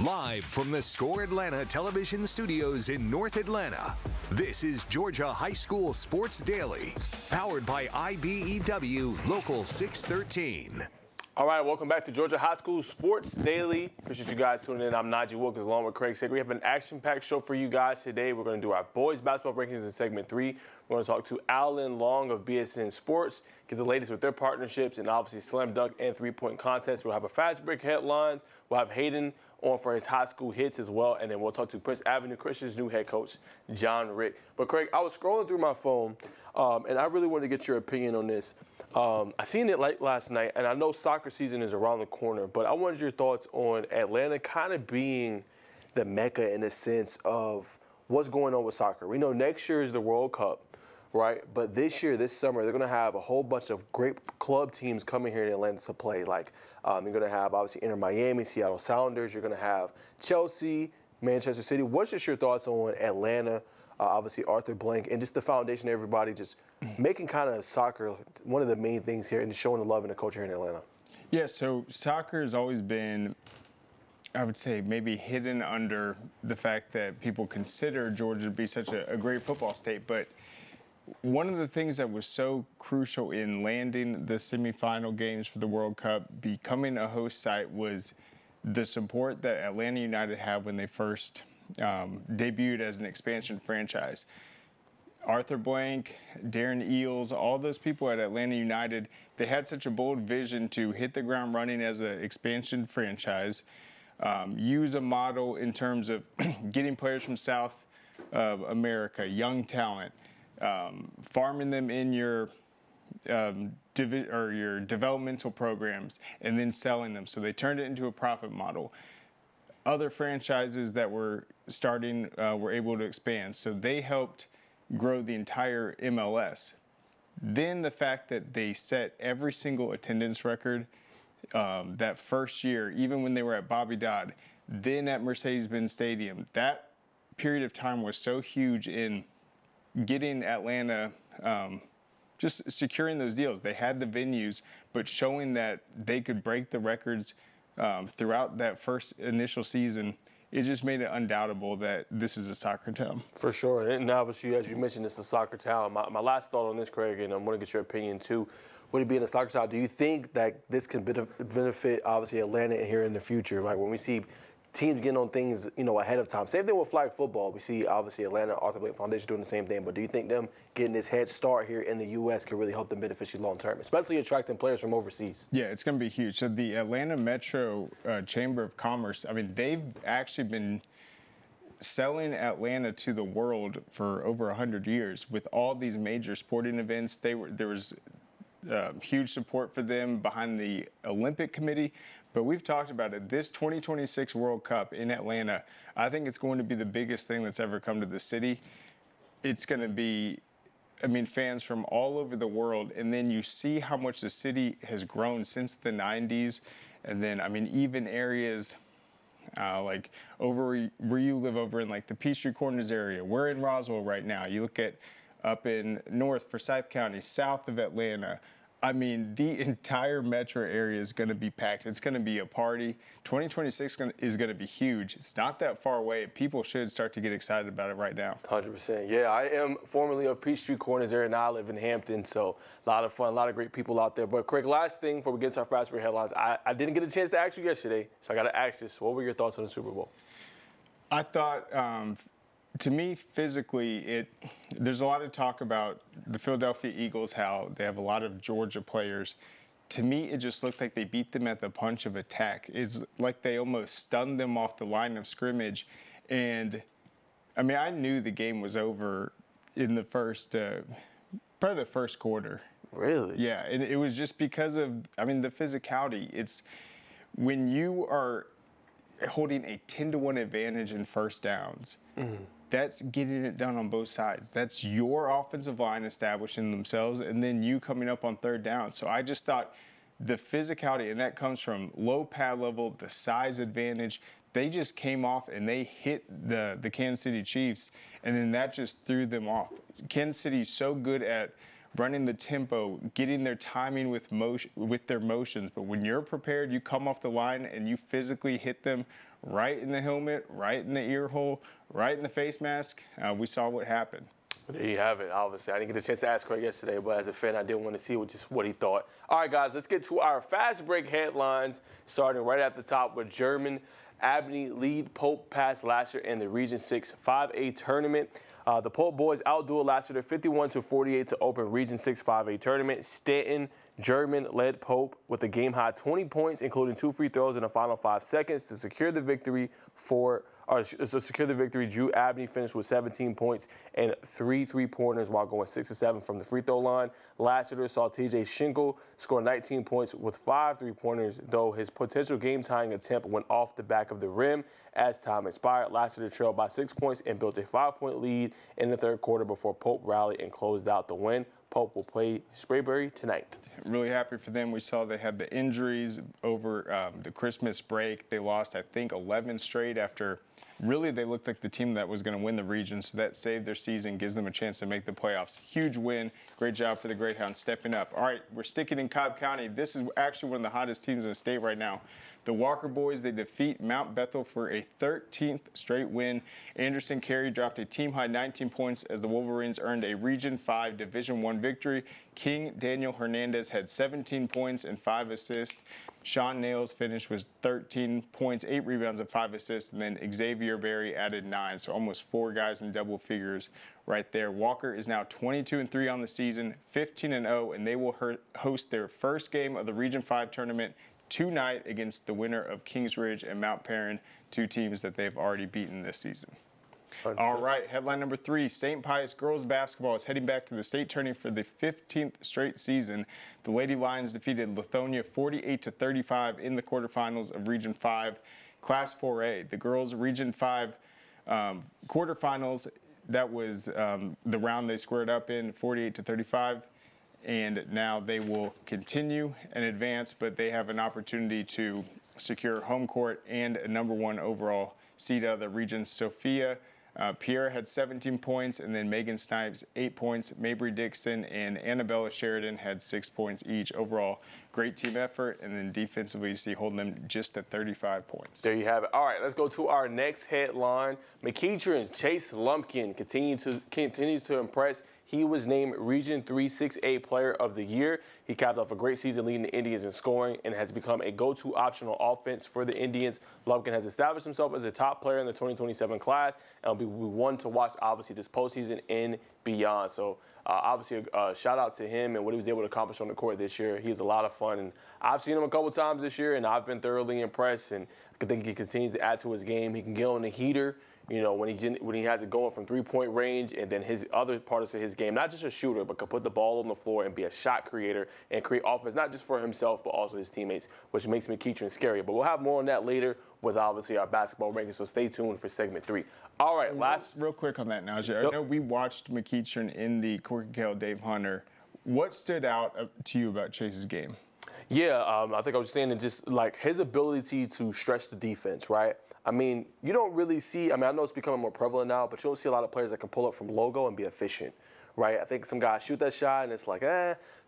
Live from the Score Atlanta television studios in North Atlanta, this is Georgia High School Sports Daily, powered by IBEW Local 613. All right, welcome back to Georgia High School Sports Daily. Appreciate you guys tuning in. I'm Najee Wilkins along with Craig Sager. We have an action-packed show for you guys today. We're going to do our boys basketball rankings in segment 3. We're going to talk to Alan Long of BSN Sports, get the latest with their partnerships, and obviously slam dunk and three-point contest. We'll have a fast break headlines. We'll have Hayden on for his high school hits as well, and then we'll talk to Prince Avenue Christian's new head coach, John Richt. But Craig, I was scrolling through my phone, and I really wanted to get your opinion on this. I seen it late last night, and I know soccer season is around the corner, but I wanted your thoughts on Atlanta kind of being the mecca in the sense of what's going on with soccer. We know next year is the World Cup, right? But this year, this summer, they're going to have a whole bunch of great club teams coming here in Atlanta to play. Like you're going to have, obviously, Inter Miami, Seattle Sounders. You're going to have Chelsea, Manchester City. What's just your thoughts on Atlanta? Obviously, Arthur Blank, and just the foundation of everybody just making kind of soccer one of the main things here and showing the love and the culture here in Atlanta. Yeah, so soccer has always been, I would say, maybe hidden under the fact that people consider Georgia to be such a great football state. But one of the things that was so crucial in landing the semifinal games for the World Cup, becoming a host site, was the support that Atlanta United had when they first debuted as an expansion franchise. Arthur Blank, Darren Eales, all those people at Atlanta United, they had such a bold vision to hit the ground running as an expansion franchise, use a model in terms of getting players from South America, young talent, farming them in your your developmental programs, and then selling them. So they turned it into a profit model. Other franchises that were starting were able to expand. So they helped grow the entire MLS. Then the fact that they set every single attendance record that first year, even when they were at Bobby Dodd, then at Mercedes-Benz Stadium, that period of time was so huge in getting Atlanta, just securing those deals. They had the venues, but showing that they could break the records throughout that first initial season, it just made it undoubtable that this is a soccer town. For sure. And obviously, as you mentioned, it's a soccer town. My last thought on this, Craig, and I want to get your opinion too. Would it be in a soccer town? Do you think that this can benefit, obviously, Atlanta here in the future? Like when we see teams getting on things, ahead of time. Same thing with flag football. We see, obviously, Atlanta Arthur Blank Foundation doing the same thing. But do you think them getting this head start here in the U.S. can really help them beneficially long term, especially attracting players from overseas? Yeah, it's going to be huge. So the Atlanta Metro Chamber of Commerce, they've actually been selling Atlanta to the world for over 100 years with all these major sporting events. There was huge support for them behind the Olympic Committee. But we've talked about it. This 2026 World Cup in Atlanta, I think it's going to be the biggest thing that's ever come to the city. It's going to be, fans from all over the world. And then you see how much the city has grown since the 90s. And then, even areas like over where you live over in like the Peachtree Corners area. We're in Roswell right now. You look at up in north Forsyth County, south of Atlanta. The entire metro area is going to be packed. It's going to be a party. 2026 is going to be huge. It's not that far away. People should start to get excited about it right now. 100%. Yeah, I am formerly of Peachtree Corners area. Now I live in Hampton, so a lot of fun, a lot of great people out there. But, Craig, last thing before we get to our fast break headlines, I didn't get a chance to ask you yesterday, so I got to ask this. What were your thoughts on the Super Bowl? I thought, to me, physically, there's a lot of talk about the Philadelphia Eagles, how they have a lot of Georgia players. To me, it just looked like they beat them at the punch of attack. It's like they almost stunned them off the line of scrimmage. And, I knew the game was over in the first, probably the first quarter. Really? Yeah, and it was just because of, the physicality. It's when you are holding a 10-1 advantage in first downs, that's getting it done on both sides. That's your offensive line establishing themselves, and then you coming up on third down. So I just thought the physicality, and that comes from low pad level, the size advantage. They just came off and they hit the Kansas City Chiefs, and then that just threw them off. Kansas City's so good at running the tempo, getting their timing with their motions. But when you're prepared, you come off the line and you physically hit them right in the helmet, right in the ear hole, right in the face mask. We saw what happened. There you have it, obviously. I didn't get a chance to ask Craig yesterday, but as a fan, I did want to see what he thought. All right, guys, let's get to our fast break headlines, starting right at the top with German Abney lead Pope pass last year in the Region 6 5A tournament. The Pope boys outdueled last year 51-48 to open Region 6 5A tournament. Stanton German led Pope with a game-high 20 points, including 2 free throws in the final 5 seconds to secure the victory Drew Abney finished with 17 points and 3 3-pointers while going 6 of 7 from the free throw line. Lassiter saw TJ Schinkel score 19 points with 5 3-pointers, though his potential game-tying attempt went off the back of the rim. As time expired, Lassiter trailed by 6 points and built a 5-point lead in the third quarter before Pope rallied and closed out the win. Pope will play Sprayberry tonight. Really happy for them. We saw they had the injuries over the Christmas break. They lost, I think, 11 straight after really they looked like the team that was going to win the region, so that saved their season, gives them a chance to make the playoffs. Huge win. Great job for the Greyhounds stepping up. All right, we're sticking in Cobb County. This is actually one of the hottest teams in the state right now. The Walker boys, they defeat Mount Bethel for a 13th straight win. Anderson Carey dropped a team-high 19 points as the Wolverines earned a Region 5 Division I victory. King Daniel Hernandez had 17 points and 5 assists. Sean Nails finished with 13 points, 8 rebounds, and 5 assists. And then Xavier Berry added 9, so almost 4 guys in double figures right there. Walker is now 22-3 on the season, 15-0, and they will host their first game of the Region 5 tournament tonight against the winner of Kings Ridge and Mount Perrin, 2 teams that they've already beaten this season. All right, headline number 3, St. Pius girls basketball is heading back to the state tourney for the 15th straight season. The Lady Lions defeated Lithonia 48-35 in the quarterfinals of Region 5 Class 4A. The girls' Region 5 quarterfinals, that was the round they squared up in, 48-35. And now they will continue and advance, but they have an opportunity to secure home court and a number 1 overall seed out of the region. Sophia Pierre had 17 points, and then Megan Snipes 8 points. Mabry Dixon and Annabella Sheridan had 6 points each. Overall, great team effort, and then defensively, you see holding them just at 35 points. There you have it. All right, let's go to our next headline. McEachern Chase Lumpkin continues to impress. He was named Region 3 6A Player of the Year. He capped off a great season leading the Indians in scoring and has become a go-to optional offense for the Indians. Lumpkin has established himself as a top player in the 2027 class and will be one to watch, obviously, this postseason and beyond. So, obviously, a shout-out to him and what he was able to accomplish on the court this year. He's a lot of fun, and I've seen him a couple times this year, and I've been thoroughly impressed, and I think he continues to add to his game. He can get on the heater, you know, when he has it going from three-point range, and then his other parts of his game, not just a shooter, but can put the ball on the floor and be a shot creator and create offense, not just for himself, but also his teammates, which makes McEachern scary. But we'll have more on that later with, obviously, our basketball rankings, so stay tuned for segment 3. All right, real quick on that, Najee. Yep. I know we watched McEachern in the Corky Kell Dave Hunter. What stood out to you about Chase's game? Yeah, I think I was saying that just like his ability to stretch the defense, right? I mean, you don't really see, I know it's becoming more prevalent now, but you don't see a lot of players that can pull up from logo and be efficient, right? I think some guys shoot that shot and it's like,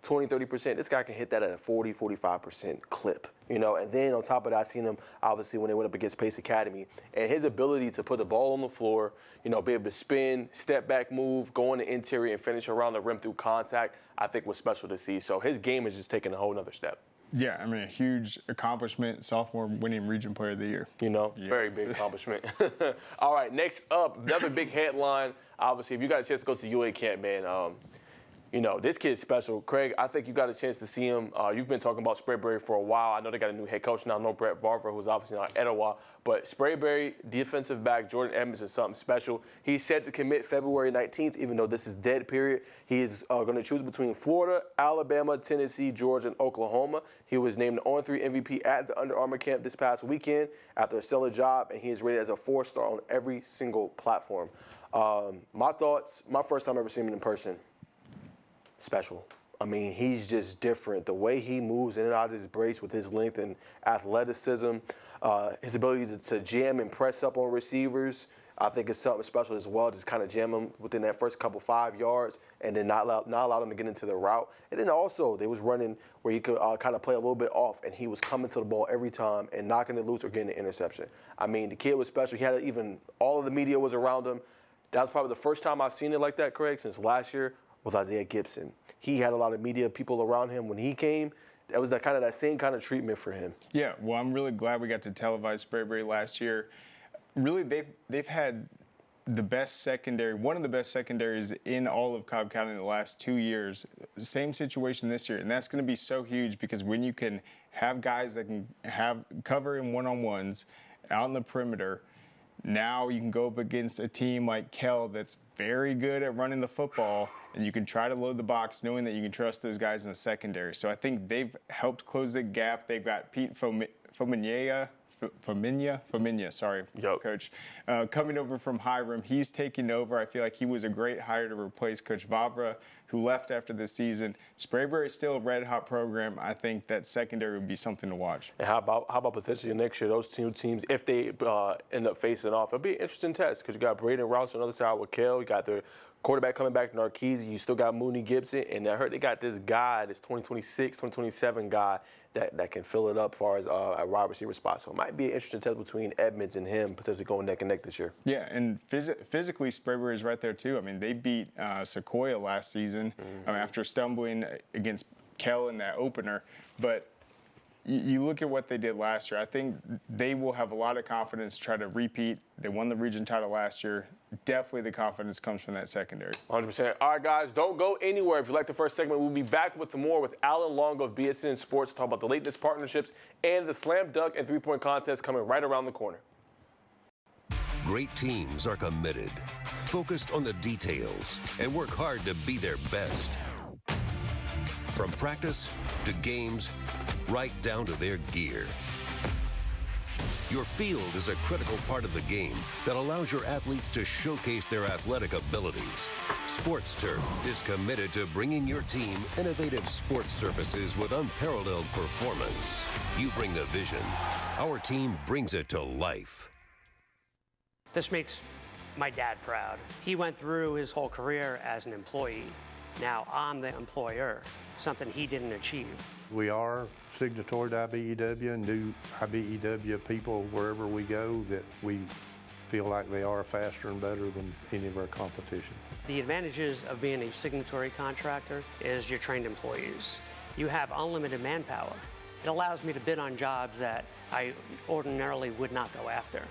20, 30%. This guy can hit that at a 40, 45% clip, you know? And then on top of that, I seen him, obviously, when they went up against Pace Academy, and his ability to put the ball on the floor, you know, be able to spin, step back move, go in the interior and finish around the rim through contact, I think was special to see. So his game is just taking a whole nother step. Yeah, I mean, a huge accomplishment, sophomore winning Region Player of the Year. You know, very big accomplishment. All right, next up, another big headline. Obviously, if you got a chance to go to UA camp, man, you know, this kid's special. Craig, I think you got a chance to see him. You've been talking about Sprayberry for a while. I know they got a new head coach now. I know Brett Varver, who's obviously not at Etowah. But Sprayberry, defensive back, Jordan Evans is something special. He's set to commit February 19th, even though this is dead period. He is going to choose between Florida, Alabama, Tennessee, Georgia, and Oklahoma. He was named the On-3 MVP at the Under Armour camp this past weekend after a stellar job, and he is rated as a 4-star on every single platform. My thoughts, my first time ever seeing him in person, special. I mean, he's just different. The way he moves in and out of his brace with his length and athleticism, his ability to jam and press up on receivers. I think it's something special as well, just kind of jam him within that first couple 5 yards and then not allow them to get into the route. And then also they was running where he could kind of play a little bit off, and he was coming to the ball every time and knocking it loose or getting the interception. I mean, the kid was special. He had even all of the media was around him. That was probably the first time I've seen it like that, Craig, since last year with Isaiah Gibson. He had a lot of media people around him when he came. That was that same kind of treatment for him. Yeah, well, I'm really glad we got to televise Sprayberry last year. Really, they've had the best secondary, one of the best secondaries in all of Cobb County in the last 2 years. Same situation this year, and that's going to be so huge because when you can have guys that can have cover in one-on-ones out in the perimeter, now you can go up against a team like Kell that's very good at running the football, and you can try to load the box knowing that you can trust those guys in the secondary. So I think they've helped close the gap. They've got Pete Fominia, sorry, Yep. Coach, coming over from Hiram. He's taking over. I feel like he was a great hire to replace Coach Vavra, who left after this season. Sprayberry is still a red-hot program. I think that secondary would be something to watch. And how about potentially next year, those two teams, if they end up facing off? It'll be an interesting test because you got Braden Rouse on the other side with Kell. You got their quarterback coming back, Narkeezy. You still got Mooney Gibson. And I heard they got this guy, this 2026, 2027 guy that can fill it up as far as a wide receiver spot. So it might be an interesting test between Edmonds and him, potentially going neck and neck this year. Yeah, and physically, Sprayberry is right there too. I mean, they beat Sequoia last season after stumbling against Kell in that opener. But you look at what they did last year. I think they will have a lot of confidence to try to repeat. They won the region title last year. Definitely the confidence comes from that secondary. 100%. All right, guys, don't go anywhere. If you like the first segment, we'll be back with more with Alan Long of BSN Sports to talk about the latest partnerships and the slam dunk and three-point contest coming right around the corner. Great teams are committed, focused on the details, and work hard to be their best. From practice to games, right down to their gear. Your field is a critical part of the game that allows your athletes to showcase their athletic abilities. Sports Turf is committed to bringing your team innovative sports surfaces with unparalleled performance. You bring the vision. Our team brings it to life. This makes my dad proud. He went through his whole career as an employee. Now I'm the employer, something he didn't achieve. We are signatory to IBEW and do IBEW people wherever we go that we feel like they are faster and better than any of our competition. The advantages of being a signatory contractor is you're trained employees. You have unlimited manpower. It allows me to bid on jobs that I ordinarily would not go after.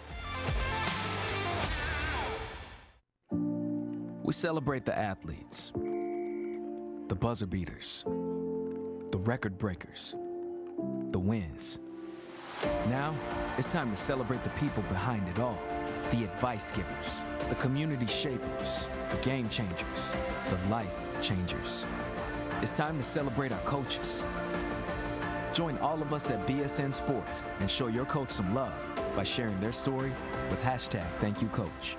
We celebrate the athletes, the buzzer beaters, the record breakers, the wins. Now, it's time to celebrate the people behind it all. The advice givers, the community shapers, the game changers, the life changers. It's time to celebrate our coaches. Join all of us at BSN Sports and show your coach some love by sharing their story with #ThankYouCoach.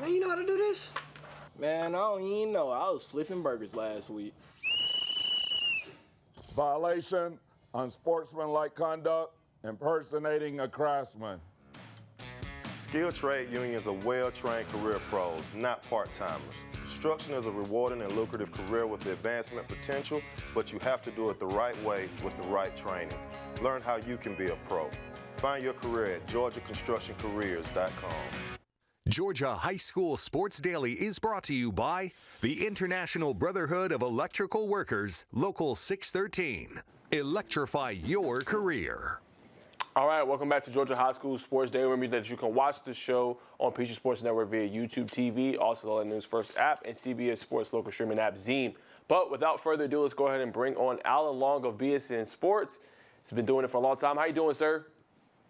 Man, you know how to do this? Man, I don't even know. I was flipping burgers last week. Violation, unsportsmanlike conduct, impersonating a craftsman. Skilled trade unions are well-trained career pros, not part-timers. Construction is a rewarding and lucrative career with the advancement potential, but you have to do it the right way with the right training. Learn how you can be a pro. Find your career at GeorgiaConstructionCareers.com. Georgia High School Sports Daily is brought to you by the International Brotherhood of Electrical Workers, Local 613. Electrify your career. All right, welcome back to Georgia High School Sports Day. Remember that you can watch the show on Peachtree Sports Network via YouTube TV, also the News First app, and CBS Sports local streaming app, Zeem. But without further ado, let's go ahead and bring on Alan Long of BSN Sports. He's been doing it for a long time. How you doing, sir?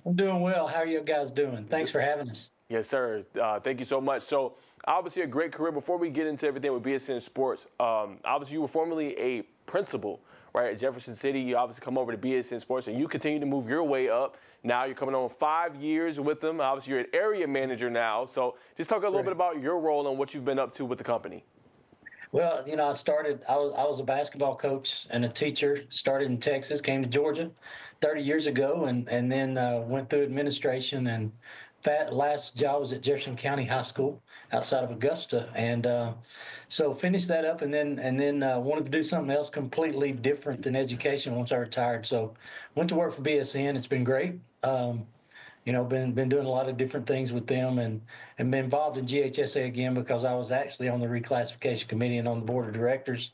I'm doing well. How are you guys doing? Thanks for having us. Yes, sir. Thank you so much. So, obviously, a great career. Before we get into everything with BSN Sports, obviously, you were formerly a principal, right, at Jefferson City. You obviously come over to BSN Sports, and you continue to move your way up. Now you're coming on 5 years with them. Obviously, you're an area manager now. So, just talk a little bit about your role and what you've been up to with the company. Well, you know, I was a basketball coach and a teacher, started in Texas, came to Georgia 30 years ago, and then went through administration and last job was at Jefferson County High School outside of Augusta, and so finished that up, and then wanted to do something else completely different than education once I retired. So went to work for BSN. It's been great. Been doing a lot of different things with them, and been involved in GHSA again because I was actually on the reclassification committee and on the board of directors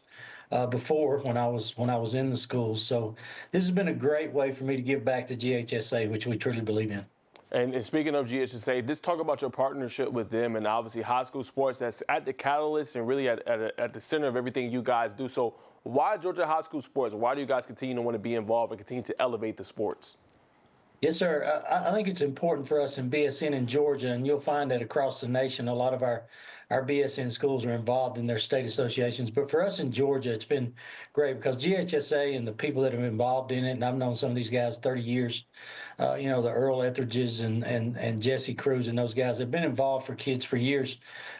before when I was in the schools. So this has been a great way for me to give back to GHSA, which we truly believe in. And speaking of GHSA, just talk about your partnership with them and obviously high school sports that's at the catalyst and really at the center of everything you guys do. So why Georgia high school sports? Why do you guys continue to want to be involved and continue to elevate the sports? Yes, sir. I think it's important for us in BSN in Georgia, and you'll find that across the nation, a lot of our BSN schools are involved in their state associations. But for us in Georgia, it's been great because GHSA and the people that are involved in it, and I've known some of these guys 30 years, the Earl Etheridges and Jesse Cruz and those guys have been involved for kids for years.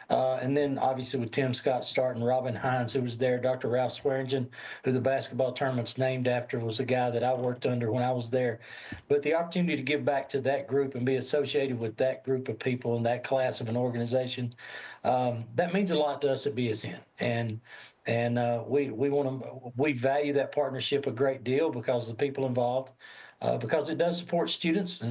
And then obviously with Tim Scott starting, Robin Hines, who was there, Dr. Ralph Swearingen, who the basketball tournament's named after, was the guy that I worked under when I was there. But the opportunity to give back to that group and be associated with that group of people and that class of an organization, that means a lot to us at BSN. And we value that partnership a great deal because of the people involved, because it does support students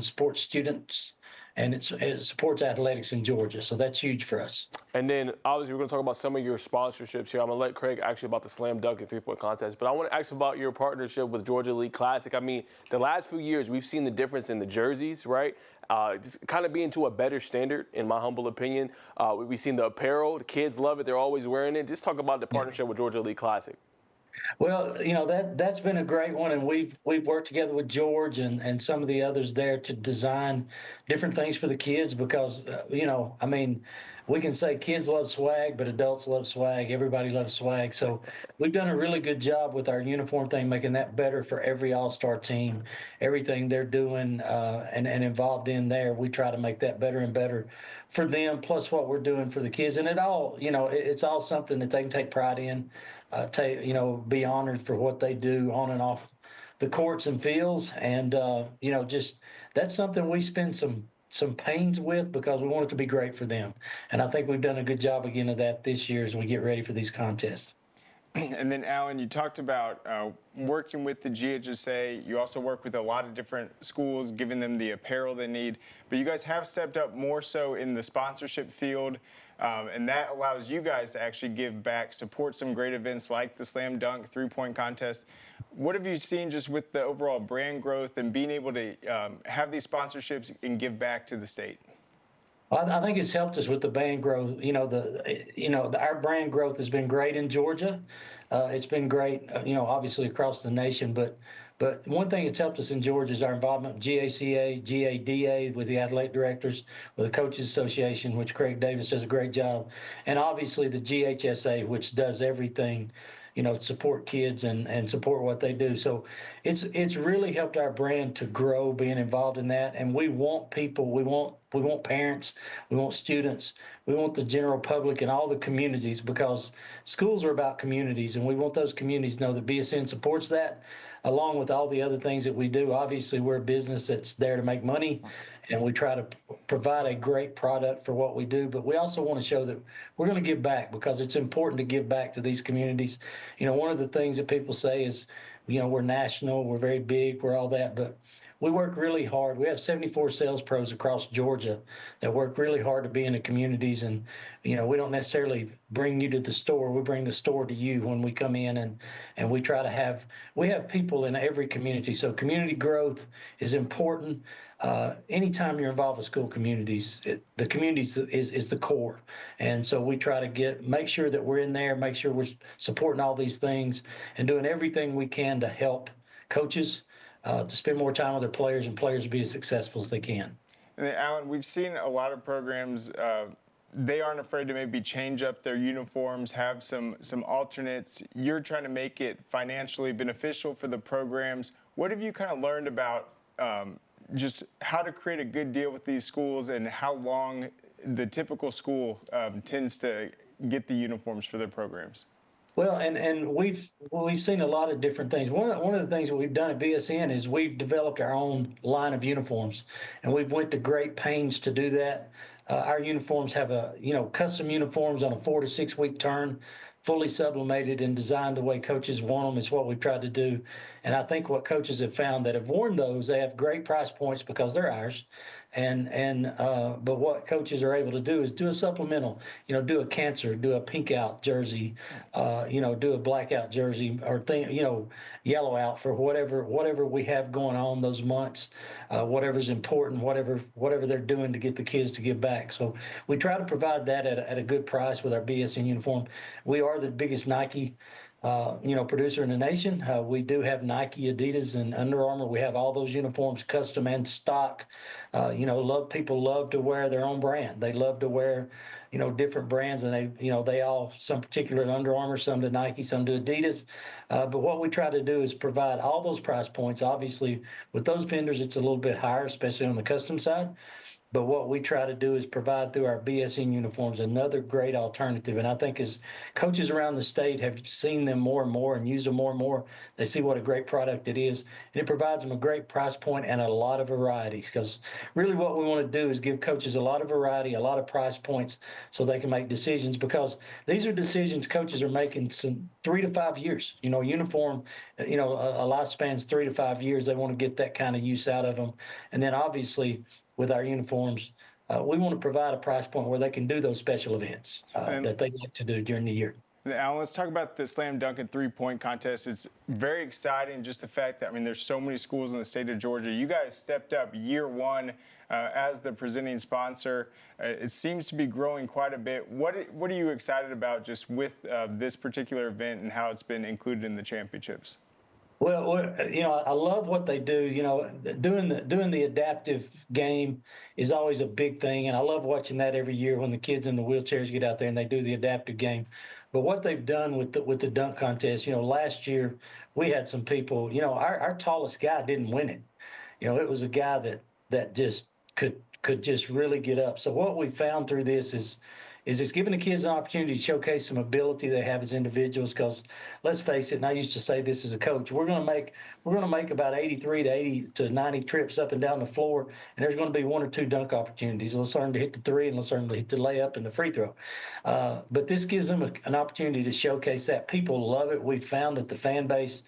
and it supports athletics in Georgia. So that's huge for us. And then obviously we're going to talk about some of your sponsorships here. I'm going to let Craig ask you about the slam dunk and three-point contest, but I want to ask about your partnership with Georgia Elite Classic. I mean, the last few years we've seen the difference in the jerseys, right? Just kind of being to a better standard, in my humble opinion. We've seen the apparel. The kids love it. They're always wearing it. Just talk about the partnership with Georgia Elite Classic. Well, that's been a great one, and we've worked together with George and some of the others there to design different things for the kids because, we can say kids love swag, but adults love swag. Everybody loves swag. So we've done a really good job with our uniform thing, making that better for every all-star team. Everything they're doing and involved in there, we try to make that better and better for them, plus what we're doing for the kids. And it all, it's all something that they can take pride in, be honored for what they do on and off the courts and fields. And, just that's something we spend some pains with because we want it to be great for them. And I think we've done a good job again of that this year as we get ready for these contests. And then, Alan, you talked about working with the GHSA. You also work with a lot of different schools, giving them the apparel they need. But you guys have stepped up more so in the sponsorship field, and that allows you guys to actually give back, support some great events like the slam dunk, three-point contest. What have you seen just with the overall brand growth and being able to have these sponsorships and give back to the state? Well, I think it's helped us with the brand growth. Our brand growth has been great in Georgia. It's been great, obviously across the nation. But one thing that's helped us in Georgia is our involvement with GACA, GADA, with the athletic directors, with the Coaches Association, which Craig Davis does a great job, and obviously the GHSA, which does everything, to support kids and support what they do. So it's really helped our brand to grow, being involved in that. And we want people, we want parents, we want students, we want the general public and all the communities, because schools are about communities, and we want those communities to know that BSN supports that, along with all the other things that we do. Obviously, we're a business that's there to make money, and we try to provide a great product for what we do. But we also want to show that we're going to give back, because it's important to give back to these communities. One of the things that people say is, we're national, we're very big, we're all that, but we work really hard. We have 74 sales pros across Georgia that work really hard to be in the communities. And, we don't necessarily bring you to the store. We bring the store to you when we come in, and we try to we have people in every community. So community growth is important. Anytime you're involved with school communities, the communities is the core. And so we try to make sure that we're in there, make sure we're supporting all these things and doing everything we can to help coaches to spend more time with their players, and players be as successful as they can. And then, Alan, we've seen a lot of programs, they aren't afraid to maybe change up their uniforms, have some alternates. You're trying to make it financially beneficial for the programs. What have you kind of learned about just how to create a good deal with these schools, and how long the typical school tends to get the uniforms for their programs? Well, and we've seen a lot of different things. One of the things that we've done at BSN is we've developed our own line of uniforms, and we've went to great pains to do that. Our uniforms have custom uniforms on a 4 to 6 week turn, fully sublimated and designed the way coaches want them. Is what we've tried to do, and I think what coaches have found that have worn those, they have great price points because they're ours. But what coaches are able to do is do a supplemental, do a cancer, do a pink out jersey, do a blackout jersey or yellow out for whatever we have going on those months, whatever's important, whatever they're doing to get the kids to give back. So we try to provide that at a good price with our BSN uniform. We are the biggest Nike producer in the nation. We do have Nike, Adidas, and Under Armour. We have all those uniforms custom and stock. People love to wear their own brand. They love to wear, different brands, and they all, some particular to Under Armour, some to Nike, some to Adidas. But what we try to do is provide all those price points. Obviously, with those vendors, it's a little bit higher, especially on the custom side. But what we try to do is provide through our BSN uniforms another great alternative. And I think as coaches around the state have seen them more and more and used them more and more, they see what a great product it is. And it provides them a great price point and a lot of variety. Because really what we want to do is give coaches a lot of variety, a lot of price points so they can make decisions. Because these are decisions coaches are making some 3 to 5 years. Uniform, a lifespan's 3 to 5 years. They want to get that kind of use out of them. And then obviously, with our uniforms, we want to provide a price point where they can do those special events that they like to do during the year. Alan, let's talk about the Slam Dunk and three-point contest. It's very exciting, just the fact that, there's so many schools in the state of Georgia. You guys stepped up year one as the presenting sponsor. It seems to be growing quite a bit. What are you excited about just with this particular event and how it's been included in the championships? Well, I love what they do. Doing the adaptive game is always a big thing, and I love watching that every year when the kids in the wheelchairs get out there and they do the adaptive game. But what they've done with the dunk contest, last year we had some people. Our tallest guy didn't win it. It was a guy that just could just really get up. So what we found through this is it's giving the kids an opportunity to showcase some ability they have as individuals. Because let's face it, and I used to say this as a coach, we're going to make about 83 to 80 to 90 trips up and down the floor, and there's going to be 1 or 2 dunk opportunities. Let's learn to hit the three, and let's learn to hit the layup and the free throw. But this gives them an opportunity to showcase that. People love it. We've found that the fan base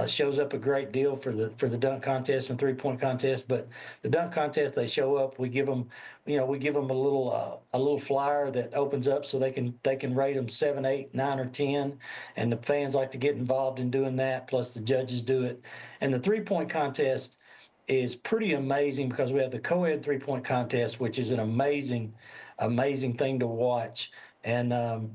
shows up a great deal for the dunk contest and three-point contest. But the dunk contest, they show up. We give them, a little flyer that opens up so they can rate them 7, 8, 9, or 10. And the fans like to get involved in doing that. Plus the judges do it. And the three-point contest is pretty amazing because we have the co-ed three-point contest, which is an amazing thing to watch. And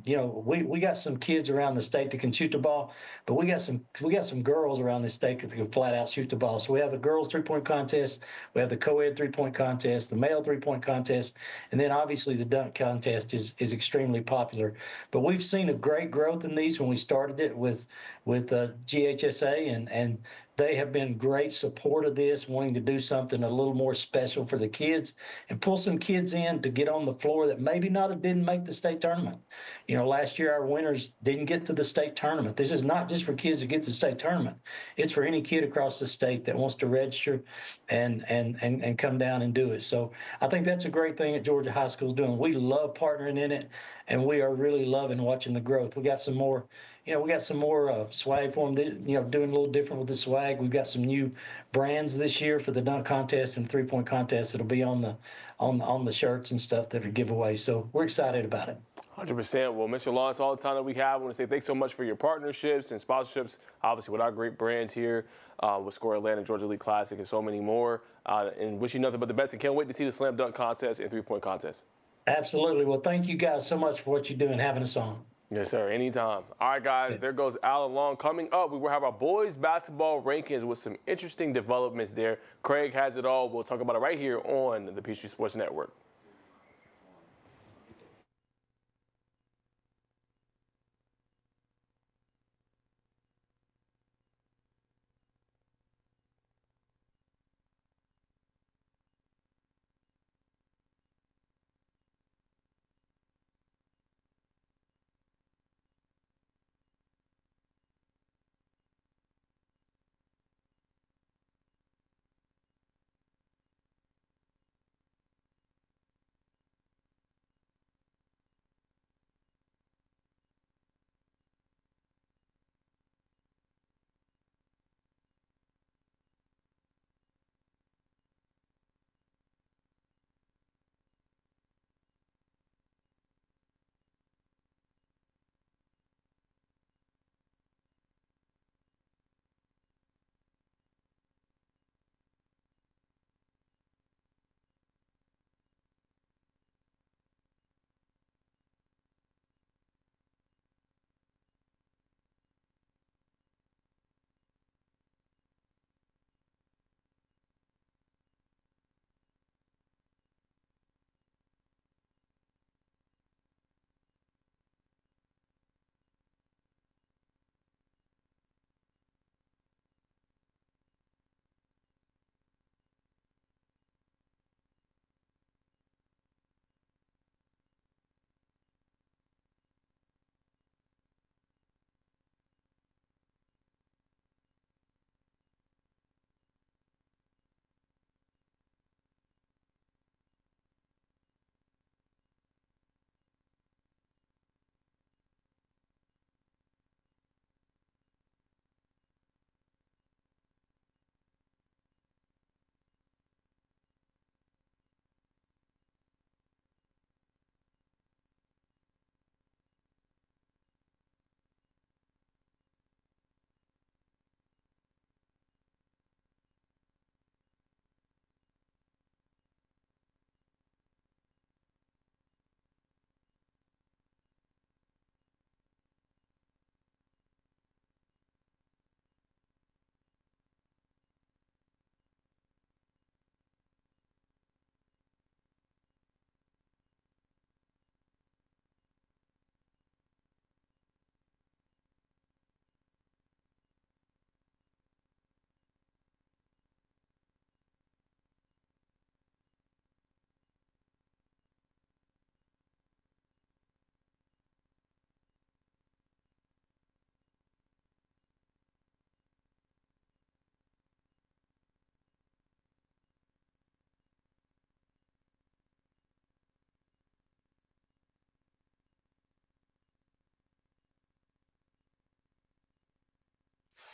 we got some kids around the state that can shoot the ball, but we got some girls around the state that can flat out shoot the ball. So we have a girls 3-point contest, we have the co-ed 3-point contest, the male 3-point contest, and then obviously the dunk contest is extremely popular. But we've seen a great growth in these when we started it with GHSA, and they have been great support of this, wanting to do something a little more special for the kids and pull some kids in to get on the floor that maybe didn't make the state tournament. Last year our winners didn't get to the state tournament. This is not just for kids to get to the state tournament. It's for any kid across the state that wants to register and come down and do it. So I think that's a great thing that Georgia High School is doing. We love partnering in it, and we are really loving watching the growth. We got some more swag for them, doing a little different with the swag. We've got some new brands this year for the dunk contest and three-point contest. It'll be on the shirts and stuff that are giveaways. So we're excited about it. 100%. Well, Mr. Lawrence, all the time that we have, I want to say thanks so much for your partnerships and sponsorships, obviously with our great brands here, with Score Atlanta, Georgia League Classic, and so many more. And wish you nothing but the best, and can't wait to see the slam dunk contest and three-point contest. Absolutely. Well, thank you guys so much for what you do and having us on. Yes, sir. Anytime. All right, guys, there goes Alan Long. Coming up, we will have our boys basketball rankings with some interesting developments there. Craig has it all. We'll talk about it right here on the Peachtree Sports Network.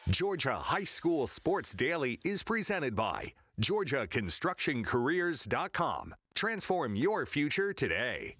Georgia High School Sports Daily is presented by GeorgiaConstructionCareers.com. Transform your future today.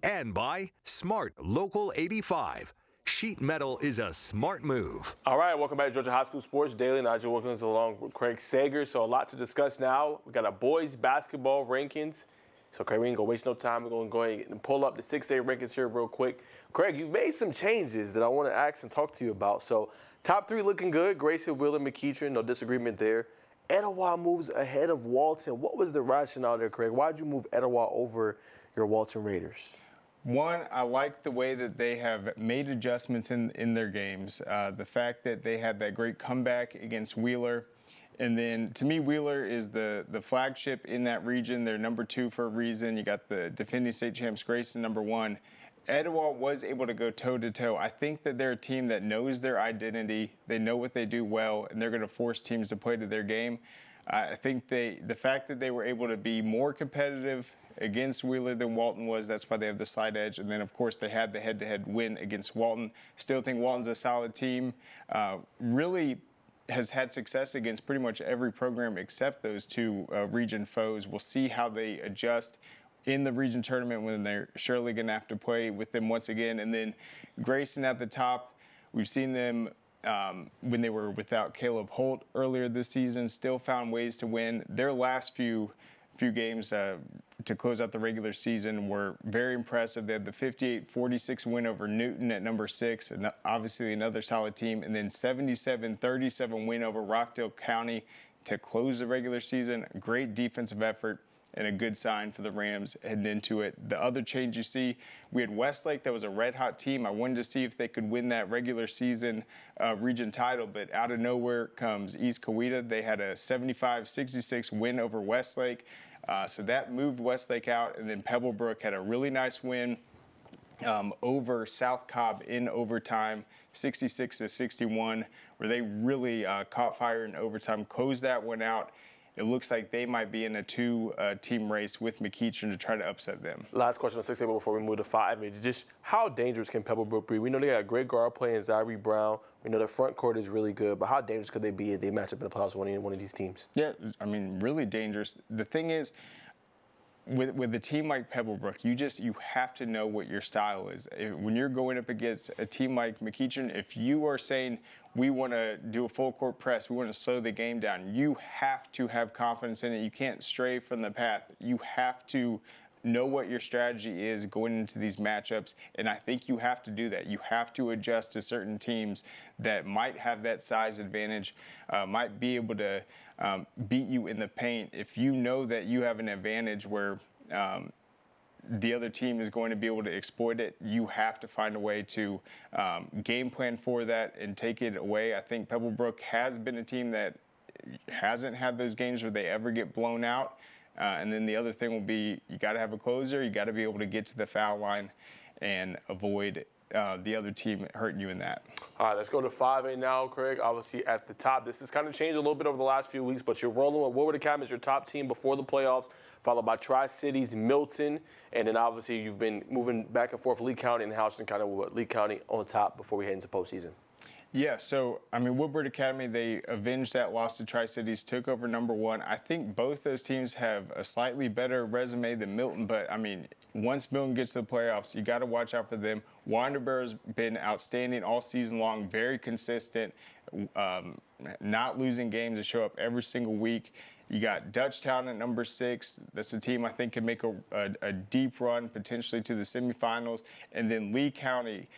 And by Smart Local 85. Sheet metal is a smart move. All right, welcome back to Georgia High School Sports Daily. Nigel Wilkins along with Craig Sager. So a lot to discuss now. We got our boys basketball rankings. So Craig, we ain't gonna waste no time. We're gonna go ahead and pull up the 6A rankings here real quick. Craig, you've made some changes that I want to ask and talk to you about. So top 3 looking good. Grayson, Wheeler, McEachern, no disagreement there. Etowah moves ahead of Walton. What was the rationale there, Craig? Why'd you move Etowah over your Walton Raiders? One, I like the way that they have made adjustments in their games. The fact that they had that great comeback against Wheeler. And then, to me, Wheeler is the flagship in that region. They're number 2 for a reason. You got the defending state champs, Grayson, number 1. Etowah was able to go toe-to-toe. I think that they're a team that knows their identity. They know what they do well, and they're going to force teams to play to their game. I think the fact that they were able to be more competitive against Wheeler than Walton was, that's why they have the slight edge. And then, of course, they had the head-to-head win against Walton. Still think Walton's a solid team. Really has had success against pretty much every program except those 2 region foes. We'll see how they adjust in the region tournament when they're surely going to have to play with them once again. And then Grayson at the top, we've seen them when they were without Caleb Holt earlier this season, still found ways to win. Their last few games to close out the regular season were very impressive. They had the 58-46 win over Newton at number 6, and obviously another solid team, and then 77-37 win over Rockdale County to close the regular season. Great defensive effort and a good sign for the Rams heading into it. The other change you see, we had Westlake that was a red-hot team. I wanted to see if they could win that regular season region title, but out of nowhere comes East Coweta. They had a 75-66 win over Westlake. So that moved Westlake out, and then Pebblebrook had a really nice win over South Cobb in overtime, 66-61, where they really caught fire in overtime, closed that one out. It looks like they might be in a 2-team race with McEachern to try to upset them. Last question on 6A before we move to 5. Just how dangerous can Pebblebrook be? We know they got a great guard playing Zyrie Brown. We know their front court is really good, but how dangerous could they be if they match up in the playoffs with one of these teams? Yeah, I mean, really dangerous. The thing is, with a team like Pebblebrook, you have to know what your style is. When you're going up against a team like McEachern, if you are saying, we want to do a full court press, we want to slow the game down, you have to have confidence in it. You can't stray from the path. You have to know what your strategy is going into these matchups, and I think you have to do that. You have to adjust to certain teams that might have that size advantage, might be able to beat you in the paint. If you know that you have an advantage where the other team is going to be able to exploit it, you have to find a way to game plan for that and take it away. I think Pebblebrook has been a team that hasn't had those games where they ever get blown out. And then the other thing will be, you got to have a closer. You got to be able to get to the foul line and avoid the other team hurting you in that. All right, let's go to 5A now, Craig. Obviously at the top, this has kind of changed a little bit over the last few weeks, but you're rolling with Woodward Academy as your top team before the playoffs, followed by Tri-Cities, Milton, and then obviously you've been moving back and forth Lee County and Houston County with Lee County on top before we head into postseason. Yeah, so, I mean, Woodward Academy, they avenged that loss to Tri-Cities, took over number 1. I think both those teams have a slightly better resume than Milton, but, I mean, once Milton gets to the playoffs, you got to watch out for them. Wanderber's been outstanding all season long, very consistent, not losing games to show up every single week. You got Dutchtown at number 6. That's a team I think can make a deep run, potentially to the semifinals. And then Lee County,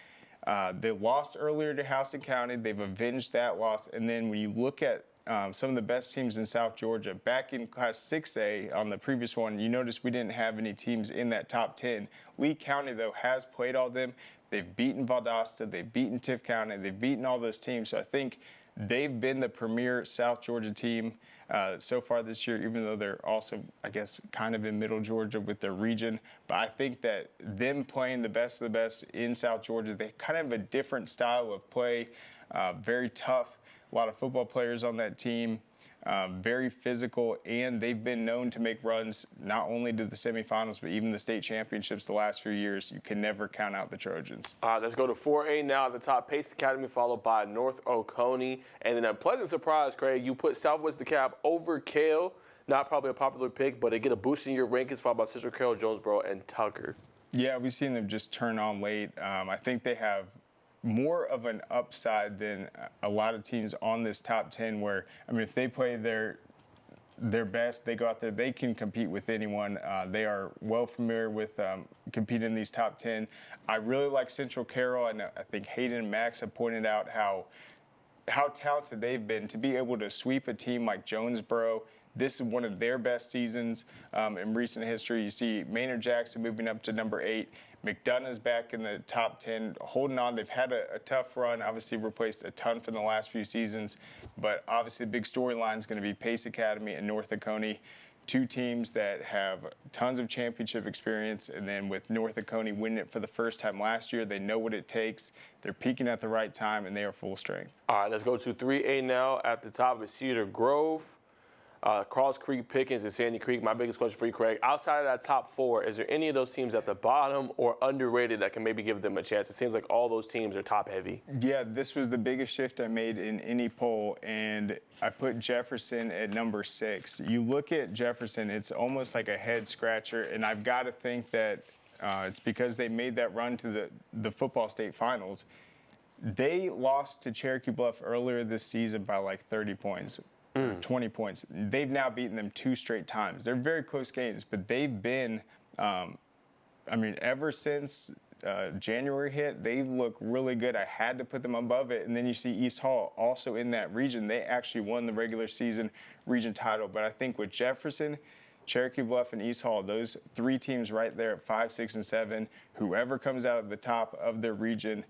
they lost earlier to Houston County. They've avenged that loss. And then when you look at some of the best teams in South Georgia, back in Class 6A on the previous one, you notice we didn't have any teams in that top 10. Lee County, though, has played all them. They've beaten Valdosta. They've beaten Tift County. They've beaten all those teams. So I think they've been the premier South Georgia team so far this year, even though they're also, I guess, kind of in Middle Georgia with their region. But I think that them playing the best of the best in South Georgia, they kind of have a different style of play, very tough. A lot of football players on that team. very physical, and they've been known to make runs not only to the semifinals, but even the state championships the last few years. You can never count out the Trojans. All right, let's go to 4A now at the top. Pace Academy, followed by North Oconee. And then a pleasant surprise, Craig, you put Southwest DeKalb over Cale. Not probably a popular pick, but they get a boost in your rankings, followed by Sister Carroll, Jonesboro, and Tucker. Yeah, we've seen them just turn on late. I think they have more of an upside than a lot of teams on this top 10 where, I mean, if they play their best, they go out there, they can compete with anyone. They are well familiar with competing in these top 10. I really like Central Carroll, and I think Hayden and Max have pointed out how talented they've been to be able to sweep a team like Jonesboro. This is one of their best seasons in recent history. You see Maynard Jackson moving up to number 8. McDonough's back in the top 10, holding on. They've had a tough run, obviously replaced a ton from the last few seasons, but obviously the big storyline is going to be Pace Academy and North Oconee, two teams that have tons of championship experience, and then with North Oconee winning it for the first time last year, they know what it takes. They're peaking at the right time, and they are full strength. All right, let's go to 3A now. At the top is Cedar Grove, Cross Creek, Pickens, and Sandy Creek. My biggest question for you, Craig, outside of that top 4, is there any of those teams at the bottom or underrated that can maybe give them a chance? It seems like all those teams are top heavy. Yeah, this was the biggest shift I made in any poll, and I put Jefferson at number 6. You look at Jefferson, it's almost like a head scratcher, and I've got to think that it's because they made that run to the football state finals. They lost to Cherokee Bluff earlier this season by like 30 points. 20 points. They've now beaten them 2 straight times. They're very close games, but they've been, ever since January hit, they look really good. I had to put them above it. And then you see East Hall also in that region. They actually won the regular season region title. But I think with Jefferson, Cherokee Bluff, and East Hall, those 3 teams right there at 5, 6, and 7, whoever comes out at the top of their region,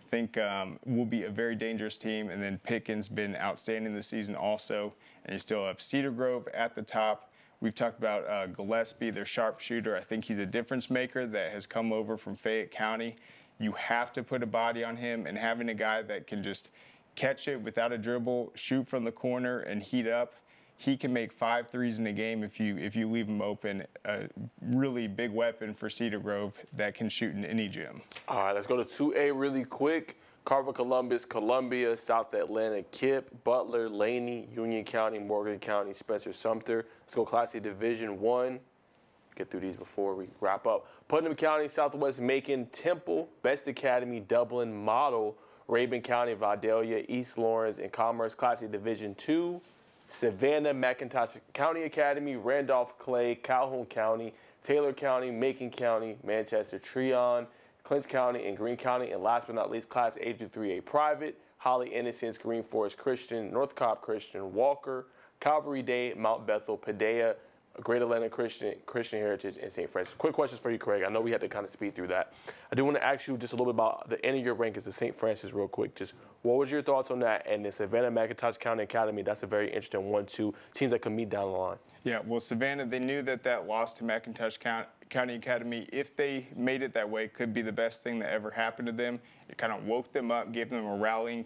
think will be a very dangerous team. And then Pickens been outstanding this season also. And you still have Cedar Grove at the top. We've talked about Gillespie, their sharpshooter. I think he's a difference maker that has come over from Fayette County. You have to put a body on him, and having a guy that can just catch it without a dribble, shoot from the corner, and heat up. He can make 5 threes in a game if you leave him open. A really big weapon for Cedar Grove that can shoot in any gym. All right, let's go to 2A really quick. Carver, Columbus, Columbia, South Atlanta, Kip, Butler, Laney, Union County, Morgan County, Spencer, Sumter. Let's go Class A Division I. Get through these before we wrap up. Putnam County, Southwest Macon, Temple, Best Academy, Dublin, Model, Rabun County, Vidalia, East Lawrence, and Commerce. Class A Division II. Savannah, McIntosh County Academy, Randolph Clay, Calhoun County, Taylor County, Macon County, Manchester Treon, Clinch County, and Greene County. And last but not least, Class A through 3A private, Holly Innocence, Green Forest Christian, North Cobb Christian, Walker, Calvary Day, Mount Bethel, Padea, Great Atlanta Christian Heritage, and St. Francis. Quick questions for you, Craig. I know we had to kind of speed through that. I do want to ask you just a little bit about the end of your rankings to St. Francis real quick. Just what was your thoughts on that? And the Savannah McIntosh County Academy, that's a very interesting one, too. Teams that could meet down the line. Yeah, well, Savannah, they knew that loss to McIntosh County Academy, if they made it that way, could be the best thing that ever happened to them. It kind of woke them up, gave them a rallying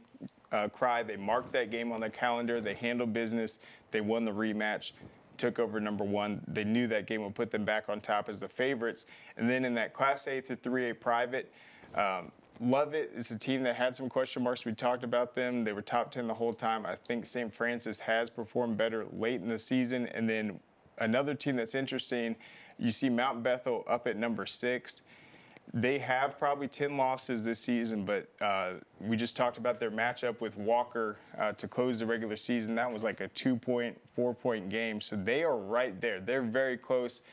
cry. They marked that game on their calendar. They handled business. They won the rematch. Took over number 1. They knew that game would put them back on top as the favorites. And then in that Class A through 3A private, Lovett is a team that had some question marks. We talked about them. They were top 10 the whole time. I think St. Francis has performed better late in the season. And then another team that's interesting, you see Mount Bethel up at number 6. They have probably 10 losses this season, but we just talked about their matchup with Walker to close the regular season. That was like a 2-point, 4-point game. So they are right there. They're very close.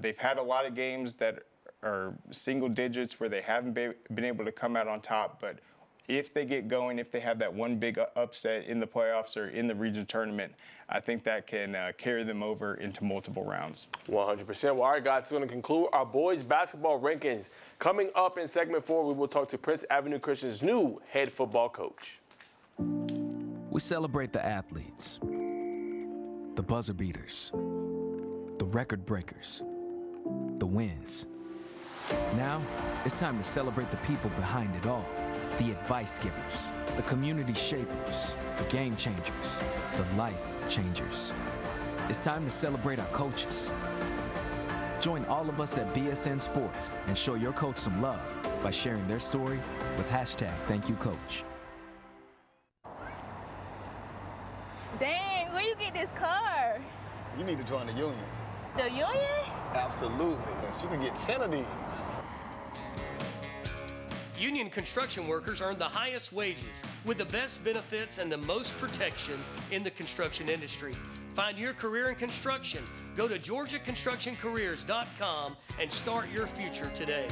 They've had a lot of games that are single digits where they haven't been able to come out on top. But if they get going, if they have that one big upset in the playoffs or in the region tournament, I think that can carry them over into multiple rounds. 100%. Well, all right, guys, so we're going to conclude our boys basketball rankings. Coming up in segment 4, we will talk to Prince Avenue Christian's new head football coach. We celebrate the athletes, the buzzer beaters, the record breakers, the wins. Now, it's time to celebrate the people behind it all. The advice givers, the community shapers, the game changers, the life changers. It's time to celebrate our coaches. Join all of us at BSN Sports and show your coach some love by sharing their story with #ThankYouCoach. Dang, where you get this car? You need to join the union. The union? Absolutely. You can get 10 of these. Union construction workers earn the highest wages with the best benefits and the most protection in the construction industry. Find your career in construction. Go to GeorgiaConstructionCareers.com and start your future today.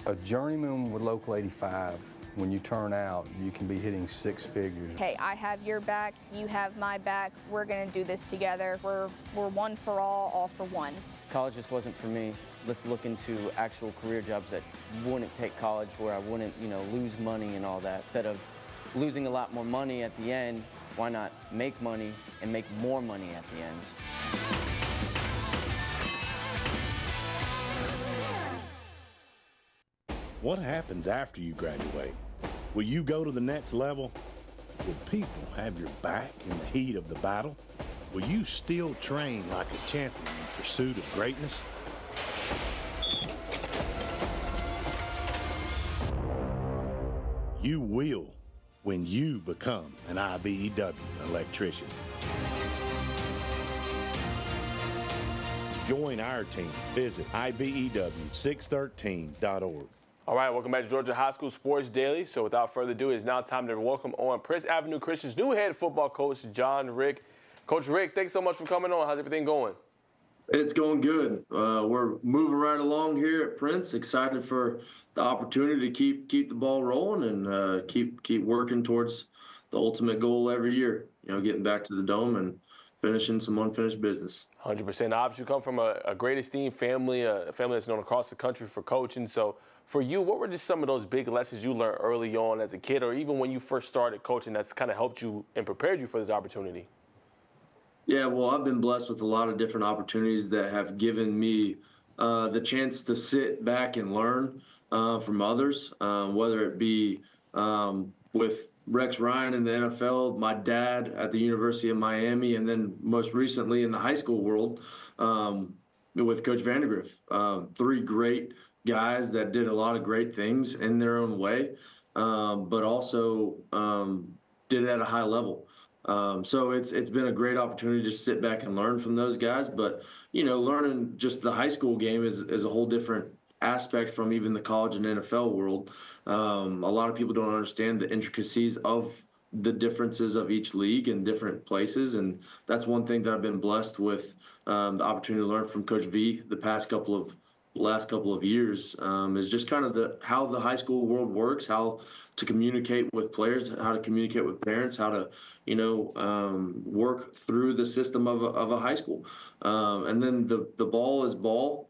A journeyman with Local 85, when you turn out, you can be hitting 6 figures. Hey, I have your back, you have my back. We're gonna do this together. We're one for all for one. College just wasn't for me. Let's look into actual career jobs that wouldn't take college, where I wouldn't, lose money and all that. Instead of losing a lot more money at the end, why not make money and make more money at the end? What happens after you graduate? Will you go to the next level? Will people have your back in the heat of the battle? Will you still train like a champion in pursuit of greatness? You will when you become an IBEW electrician. Join our team. Visit IBEW613.org. All right, welcome back to Georgia High School Sports Daily. So without further ado, it's now time to welcome on Prince Avenue Christian's new head football coach, John Richt. Coach Richt, thanks so much for coming on. How's everything going? It's going good. We're moving right along here at Prince. Excited for the opportunity to keep the ball rolling and keep working towards the ultimate goal every year. Getting back to the Dome and finishing some unfinished business. 100%. Obviously, you come from a great esteemed family, a family that's known across the country for coaching. So for you, what were just some of those big lessons you learned early on as a kid, or even when you first started coaching, that's kind of helped you and prepared you for this opportunity? Yeah, well, I've been blessed with a lot of different opportunities that have given me the chance to sit back and learn from others, whether it be with Rex Ryan in the NFL, my dad at the University of Miami, and then most recently in the high school world with Coach Vandegrift. 3 great guys that did a lot of great things in their own way, but also did it at a high level. So it's been a great opportunity to sit back and learn from those guys. But, learning just the high school game is a whole different aspect from even the college and NFL world. A lot of people don't understand the intricacies of the differences of each league in different places. And that's one thing that I've been blessed with, the opportunity to learn from Coach V the last couple of years, is just kind of how the high school world works, how to communicate with players, how to communicate with parents, how to, work through the system of a high school. And then the ball is ball,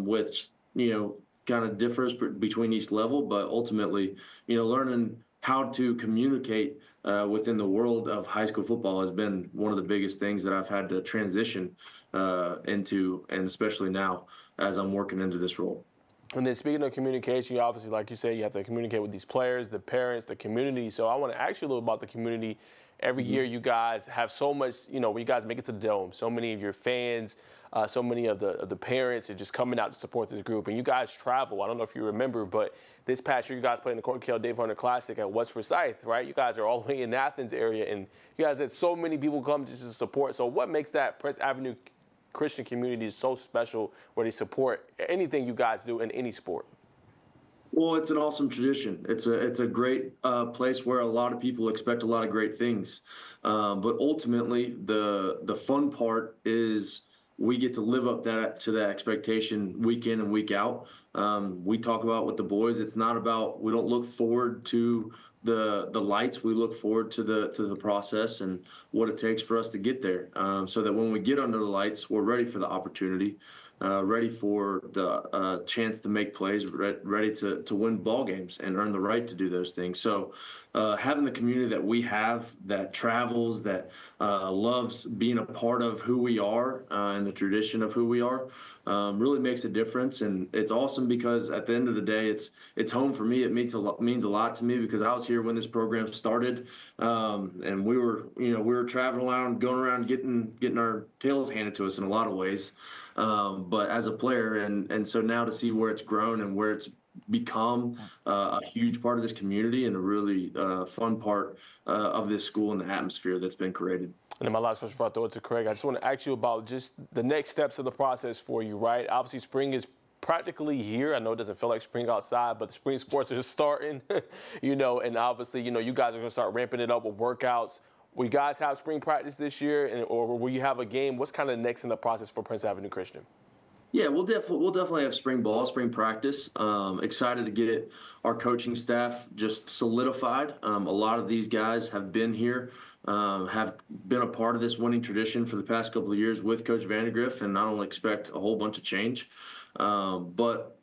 which, kind of differs between each level, but ultimately, learning how to communicate within the world of high school football has been one of the biggest things that I've had to transition into, and especially now as I'm working into this role. And then speaking of communication, you obviously, like you said, you have to communicate with these players, the parents, the community. So I want to ask you a little about the community. Every year you guys have so much, when you guys make it to the Dome, so many of your fans, so many of the parents are just coming out to support this group. And you guys travel. I don't know if you remember, but this past year you guys played in the Court Kell Dave Hunter Classic at West Forsyth, right? You guys are all the way in the Athens area, and you guys had so many people come just to support. So what makes that Prince Avenue Christian community so special, where they support anything you guys do in any sport? Well, it's an awesome tradition. It's a great place where a lot of people expect a lot of great things. But ultimately, the fun part is we get to live up to that expectation week in and week out. We talk about with the boys, it's not about, we don't look forward to the lights. We look forward to the process and what it takes for us to get there, so that when we get under the lights, we're ready for the opportunity. ready for the chance to make plays, ready to win ball games and earn the right to do those things. So having the community that we have that travels, that loves being a part of who we are and the tradition of who we are, really makes a difference. And it's awesome because at the end of the day, it's home for me. It means a lot to me because I was here when this program started, and we were traveling around, going around, getting our tails handed to us in a lot of ways. But as a player, and so now to see where it's grown and where it's become a huge part of this community and a really fun part of this school and the atmosphere that's been created. And then my last question before I throw it to Craig, I just want to ask you about just the next steps of the process for you, right? Obviously, spring is practically here. I know it doesn't feel like spring outside, but the spring sports are just starting, and obviously, you guys are going to start ramping it up with workouts. Will you guys have spring practice this year, or will you have a game? What's kind of next in the process for Prince Avenue Christian? Yeah, we'll definitely have spring ball, spring practice. Excited to get our coaching staff just solidified. A lot of these guys have been here, have been a part of this winning tradition for the past couple of years with Coach Vandegrift, and I don't expect a whole bunch of change. But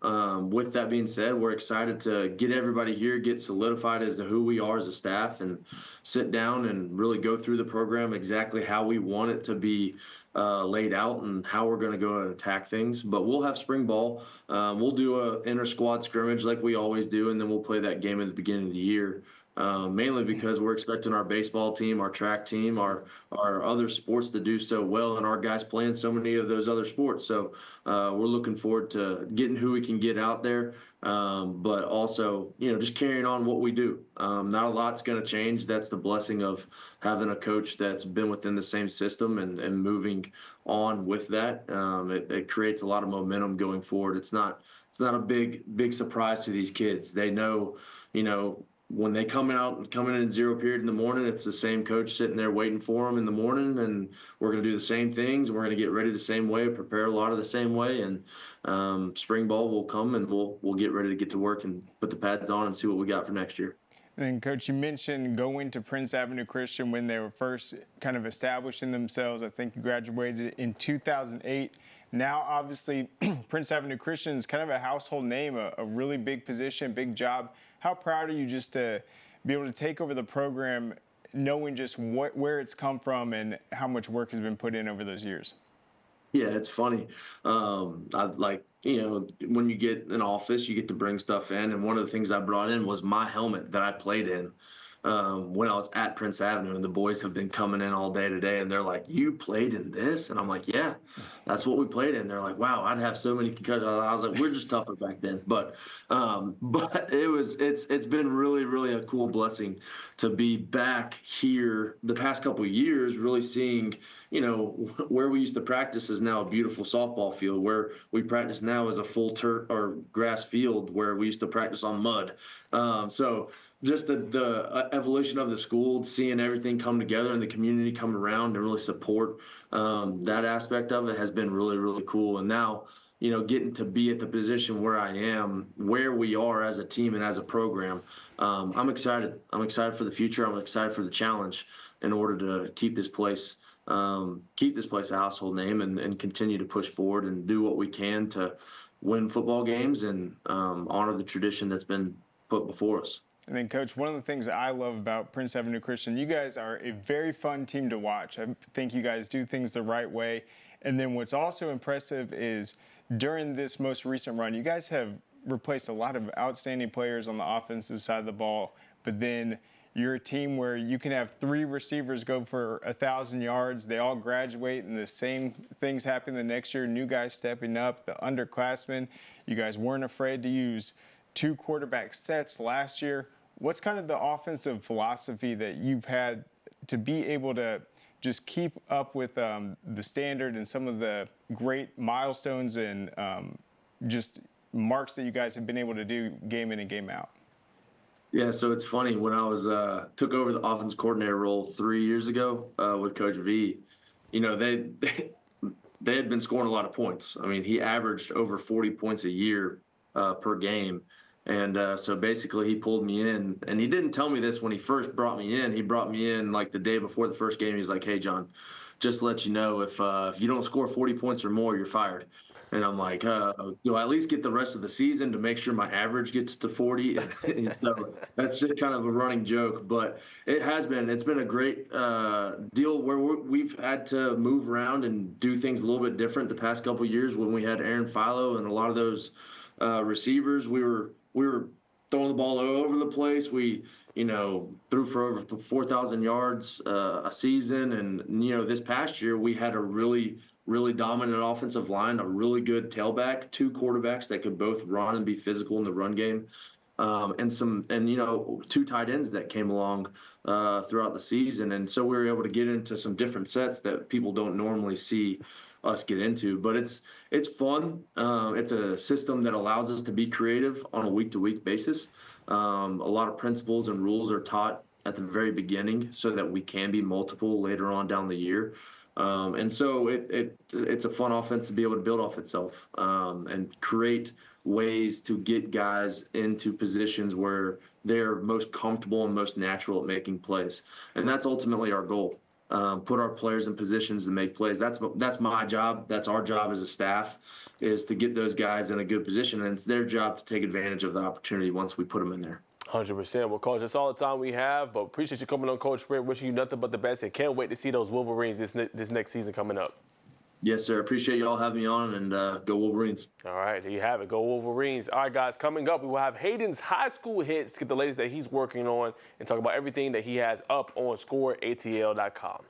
with that being said, we're excited to get everybody here, get solidified as to who we are as a staff, and sit down and really go through the program exactly how we want it to be laid out and how we're going to go and attack things. But we'll have spring ball. We'll do a inter-squad scrimmage like we always do, and then we'll play that game at the beginning of the year. Mainly because we're expecting our baseball team, our track team, our other sports to do so well, and our guys playing so many of those other sports. So we're looking forward to getting who we can get out there, but also just carrying on what we do. Not a lot's going to change. That's the blessing of having a coach that's been within the same system and moving on with that. It creates a lot of momentum going forward. It's not a big surprise to these kids. They know, when they come in zero period in the morning, it's the same coach sitting there waiting for them in the morning, and we're going to do the same things. We're going to get ready the same way, prepare a lot of the same way, and spring ball will come, and we'll get ready to get to work and put the pads on and see what we got for next year. And then, Coach, you mentioned going to Prince Avenue Christian when they were first kind of establishing themselves. I think you graduated in 2008. Now, obviously, Prince Avenue Christian is kind of a household name, a really big position, big job. How proud are you just to be able to take over the program, knowing just where it's come from and how much work has been put in over those years? Yeah, it's funny. When you get in office, you get to bring stuff in. And one of the things I brought in was my helmet that I played in when I was at Prince Avenue. And the boys have been coming in all day today, and they're like, "You played in this?" And I'm like, "Yeah, that's what we played in." They're like, "Wow, I'd have so many concussions." I was like, "We're just tougher back then." But it's been really, really a cool blessing to be back here the past couple of years, really seeing, where we used to practice is now a beautiful softball field. Where we practice now is a full turf or grass field where we used to practice on mud. So just the evolution of the school, seeing everything come together and the community come around and really support that aspect of it has been really, really cool. And now, getting to be at the position where I am, where we are as a team and as a program, I'm excited. I'm excited for the future. I'm excited for the challenge in order to keep this place a household name and continue to push forward and do what we can to win football games and honor the tradition that's been put before us. And then, Coach, one of the things that I love about Prince Avenue Christian, you guys are a very fun team to watch. I think you guys do things the right way. And then what's also impressive is during this most recent run, you guys have replaced a lot of outstanding players on the offensive side of the ball, but then you're a team where you can have 3 receivers go for 1,000 yards. They all graduate, and the same things happen the next year. New guys stepping up, the underclassmen. You guys weren't afraid to use 2 quarterback sets last year. What's kind of the offensive philosophy that you've had to be able to just keep up with the standard and some of the great milestones and just marks that you guys have been able to do game in and game out? Yeah, so it's funny. When I was took over the offense coordinator role 3 years ago with Coach V, they had been scoring a lot of points. I mean, he averaged over 40 points a year per game. And so basically he pulled me in, and he didn't tell me this when he first brought me in. He brought me in like the day before the first game. He's like, "Hey, John, just to let you know, if you don't score 40 points or more, you're fired." And I'm like, do I at least get the rest of the season to make sure my average gets to 40? And so that's just kind of a running joke, but it's been a great deal where we've had to move around and do things a little bit different the past couple of years. When we had Aaron Philo and a lot of those receivers, we were throwing the ball all over the place. We, threw for over 4,000 yards a season. And, this past year we had a really dominant offensive line, a really good tailback, 2 quarterbacks that could both run and be physical in the run game. And 2 tight ends that came along throughout the season. And so we were able to get into some different sets that people don't normally see us get into, but it's fun. It's a system that allows us to be creative on a week-to-week basis. A lot of principles and rules are taught at the very beginning so that we can be multiple later on down the year. And so it's a fun offense to be able to build off itself and create ways to get guys into positions where they're most comfortable and most natural at making plays. And that's ultimately our goal. Put our players in positions to make plays. That's my job. That's our job as a staff, is to get those guys in a good position, and it's their job to take advantage of the opportunity once we put them in there. 100%. Well, Coach, that's all the time we have, but appreciate you coming on, Coach Sprint. Wishing you nothing but the best, and can't wait to see those Wolverines this next season coming up. Yes, sir. Appreciate you all having me on, and go Wolverines. All right, there you have it. Go Wolverines. All right, guys, coming up, we will have Hayden's high school hits, get the latest that he's working on, and talk about everything that he has up on scoreatl.com.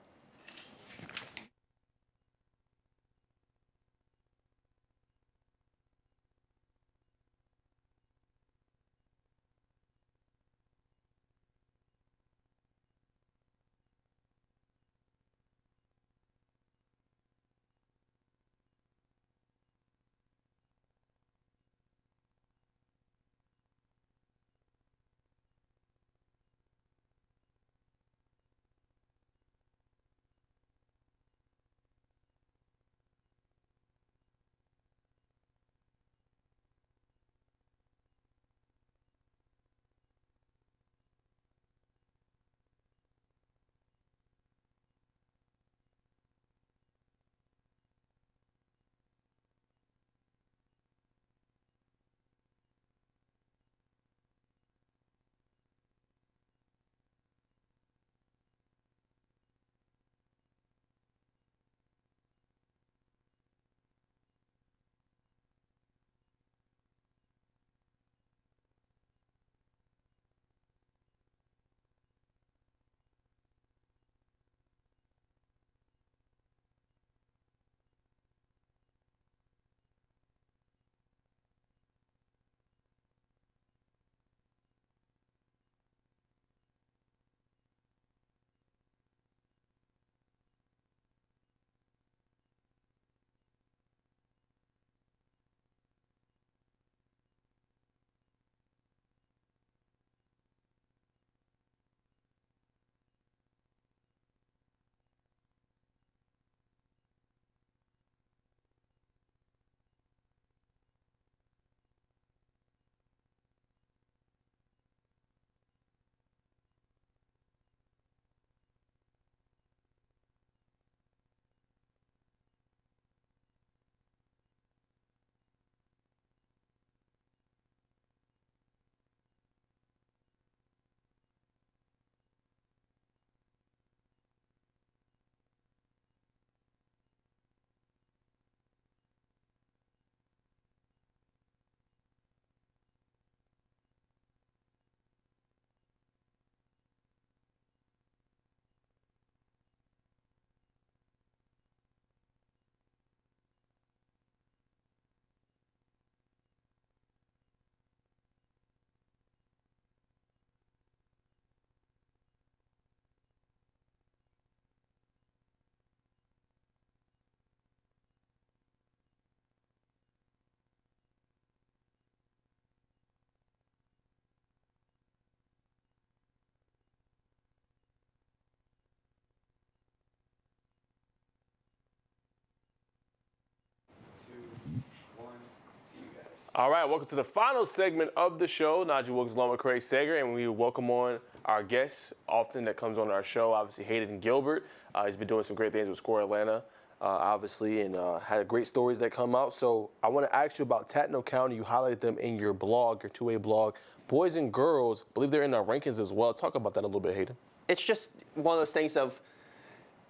All right, welcome to the final segment of the show. Najee Wilkes along with Craig Sager, and we welcome on our guests often that comes on our show, obviously Hayden Gilbert. He's been doing some great things with Score Atlanta, obviously, and had great stories that come out. So I want to ask you about Tatnall County. You highlighted them in your blog, your two-way blog. Boys and girls, I believe they're in our rankings as well. Talk about that a little bit, Hayden. It's just one of those things of,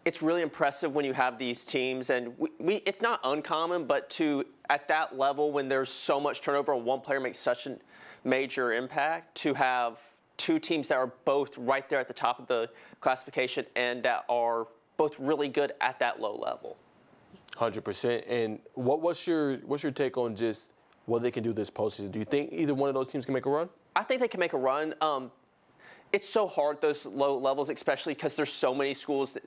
it's really impressive when you have these teams, and it's not uncommon, but at that level when there's so much turnover and one player makes such a major impact, to have two teams that are both right there at the top of the classification and that are both really good at that low level. 100%. And what's your take on just what they can do this postseason? Do you think either one of those teams can make a run? I think they can make a run. It's so hard, those low levels, especially because there's so many schools that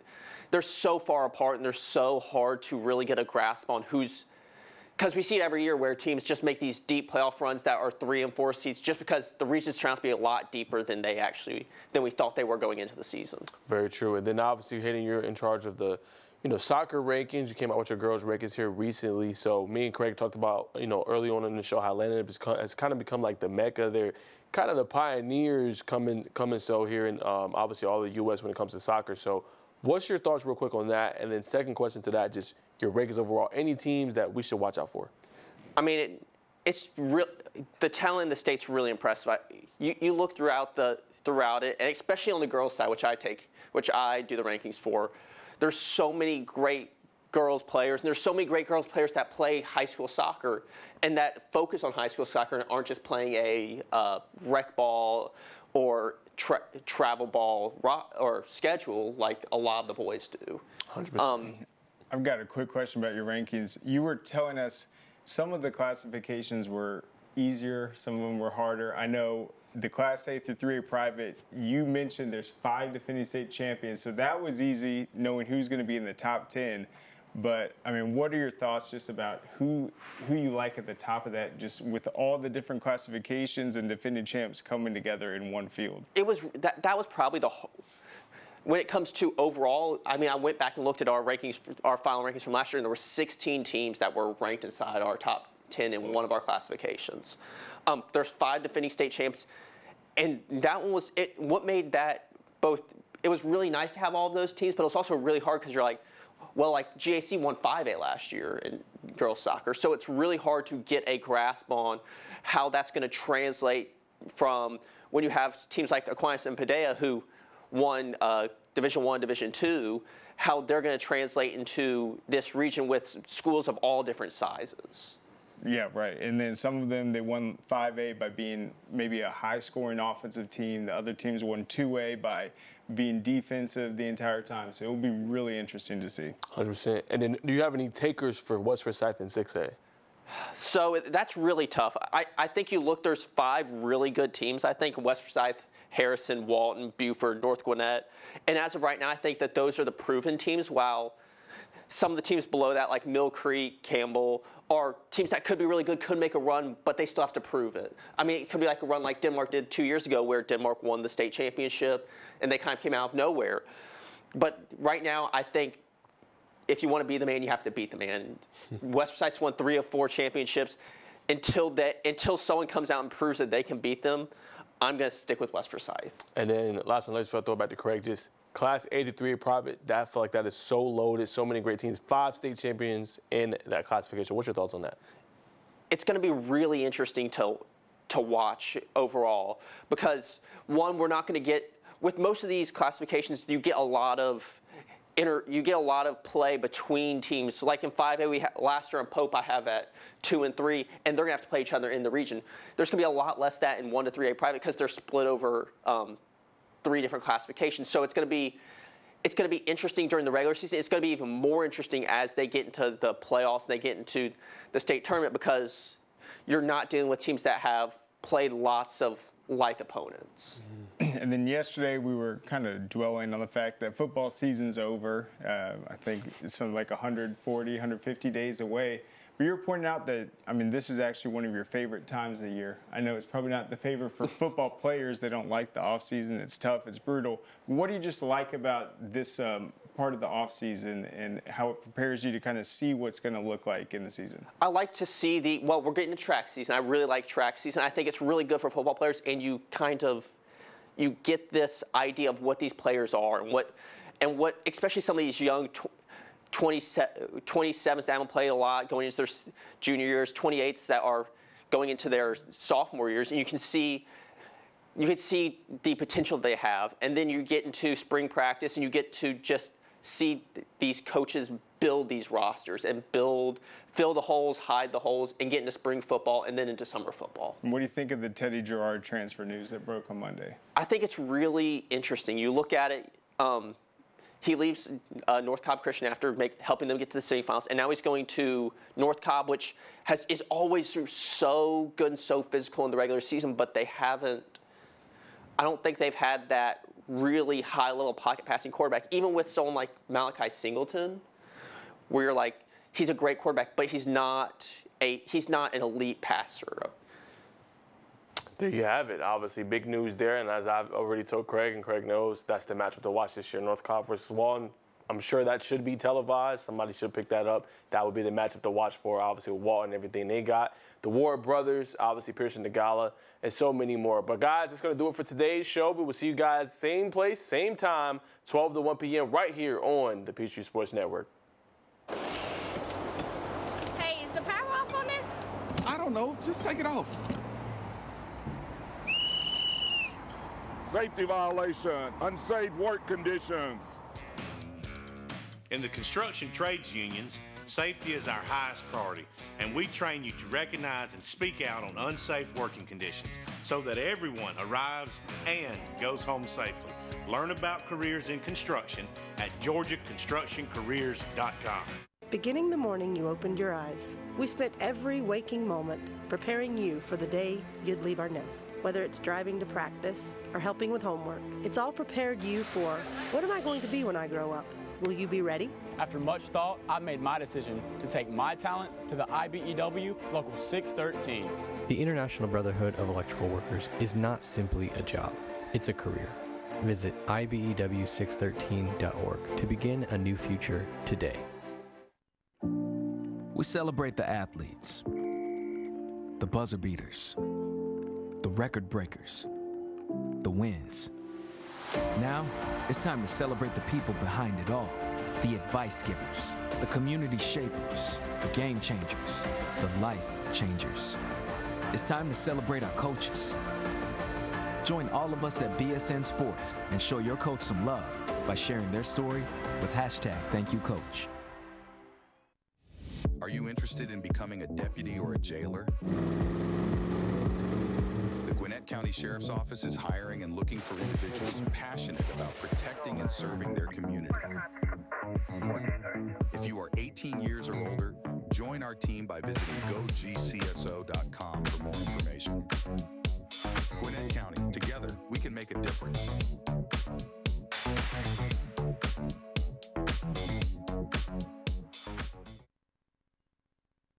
they're so far apart and they're so hard to really get a grasp on because we see it every year where teams just make these deep playoff runs that are 3 and 4 seeds just because the regions turn out to be a lot deeper than we thought they were going into the season. Very true. And then obviously, Hayden, you're in charge of the soccer rankings. You came out with your girls' rankings here recently. So me and Craig talked about, early on in the show how Atlanta has kind of become like the mecca. They're kind of the pioneers coming so here in obviously all the U.S. when it comes to soccer. So what's your thoughts real quick on that? And then second question to that, just your rankings overall. Any teams that we should watch out for? I mean, it's real. The talent in the state's really impressive. You look throughout it, and especially on the girls' side, which I do the rankings for. There's so many great girls players, and there's so many great girls players that play high school soccer and that focus on high school soccer and aren't just playing a rec ball or travel ball or schedule like a lot of the boys do. 100%. I've got a quick question about your rankings. You were telling us some of the classifications were easier, some of them were harder. I know the Class A through 3A private, you mentioned there's 5 defending state champions, so that was easy, knowing who's going to be in the top 10. But, I mean, what are your thoughts just about who you like at the top of that, just with all the different classifications and defending champs coming together in one field? It was that was probably when it comes to overall, I mean, I went back and looked at our rankings, our final rankings from last year, and there were 16 teams that were ranked inside our top 10 in one of our classifications. There's 5 defending state champs, and that one was it. What made that both? It was really nice to have all of those teams, but it was also really hard because you're like, well, like GAC won 5A last year in girls soccer, so it's really hard to get a grasp on how that's going to translate from when you have teams like Aquinas and Padilla who won Division I, Division II, how they're going to translate into this region with schools of all different sizes. Yeah, right. And then some of them, they won 5A by being maybe a high-scoring offensive team. The other teams won 2A by being defensive the entire time. So it will be really interesting to see. 100%. And then do you have any takers for West Forsyth in 6A? So that's really tough. I think you look, there's 5 really good teams. I think West Forsyth, Harrison, Walton, Buford, North Gwinnett. And as of right now, I think that those are the proven teams, while some of the teams below that, like Mill Creek, Campbell, are teams that could be really good, could make a run, but they still have to prove it. I mean, it could be like a run like Denmark did 2 years ago, where Denmark won the state championship, and they kind of came out of nowhere. But right now, I think if you want to be the man, you have to beat the man. West Forsyth's won 3 of 4 championships. Until someone comes out and proves that they can beat them, I'm going to stick with West Forsyth. And then last one, let's throw it back to Craig. Just Class A to 3A private, I feel like that is so loaded, so many great teams, 5 state champions in that classification. What's your thoughts on that? It's going to be really interesting to watch overall because, one, we're not going to get, with most of these classifications, you get a lot of play between teams. So like in 5A, Laster and Pope I have at 2 and 3, and they're going to have to play each other in the region. There's going to be a lot less that in 1 to 3A private because they're split over 3 different classifications. So it's going to be interesting during the regular season. It's going to be even more interesting as they get into the playoffs and they get into the state tournament because you're not dealing with teams that have played lots of like opponents. And then yesterday we were kind of dwelling on the fact that football season's over. I think it's something like 140, 150 days away. But you were pointing out that, I mean, this is actually one of your favorite times of the year. I know it's probably not the favorite for football players. They don't like the offseason. It's tough. It's brutal. What do you just like about this part of the offseason and how it prepares you to kind of see what's going to look like in the season? I like to see well, we're getting to track season. I really like track season. I think it's really good for football players, and you get this idea of what these players are and what especially some of these young 27s that haven't played a lot going into their junior years, 28s that are going into their sophomore years, and you can see the potential they have. And then you get into spring practice and you get to just see these coaches build these rosters and fill the holes, hide the holes, and get into spring football and then into summer football. And what do you think of the Teddy Gerard transfer news that broke on Monday? I think it's really interesting. You look at it, he leaves North Cobb Christian after helping them get to the semifinals, and now he's going to North Cobb, which is always so good and so physical in the regular season, but I don't think they've had that really high-level pocket passing quarterback, even with someone like Malachi Singleton, where you're like, he's a great quarterback, but he's not an elite passer. There you have it. Obviously, big news there. And as I've already told Craig, and Craig knows, that's the matchup to watch this year, North Cobb versus Walton. I'm sure that should be televised. Somebody should pick that up. That would be the matchup to watch for, obviously, with Walton and everything they got. The Ward brothers, obviously, Pearson DeGala, and so many more. But, guys, that's going to do it for today's show. We will see you guys same place, same time, 12 to 1 p.m. right here on the Peachtree Sports Network. Hey, is the power off on this? I don't know. Just take it off. Safety violation, unsafe work conditions. In the construction trades unions, safety is our highest priority, and we train you to recognize and speak out on unsafe working conditions so that everyone arrives and goes home safely. Learn about careers in construction at GeorgiaConstructionCareers.com. Beginning the morning you opened your eyes, we spent every waking moment preparing you for the day you'd leave our nest. Whether it's driving to practice or helping with homework, it's all prepared you for, what am I going to be when I grow up? Will you be ready? After much thought, I made my decision to take my talents to the IBEW Local 613. The International Brotherhood of Electrical Workers is not simply a job, it's a career. Visit IBEW613.org to begin a new future today. We celebrate the athletes, the buzzer beaters, the record breakers, the wins. Now, it's time to celebrate the people behind it all. The advice givers, the community shapers, the game changers, the life changers. It's time to celebrate our coaches. Join all of us at BSN Sports and show your coach some love by sharing their story with #ThankYouCoach. Are you interested in becoming a deputy or a jailer? The Gwinnett County Sheriff's Office is hiring and looking for individuals passionate about protecting and serving their community. If you are 18 years or older, join our team by visiting gogcso.com for more information. Gwinnett County, together we can make a difference.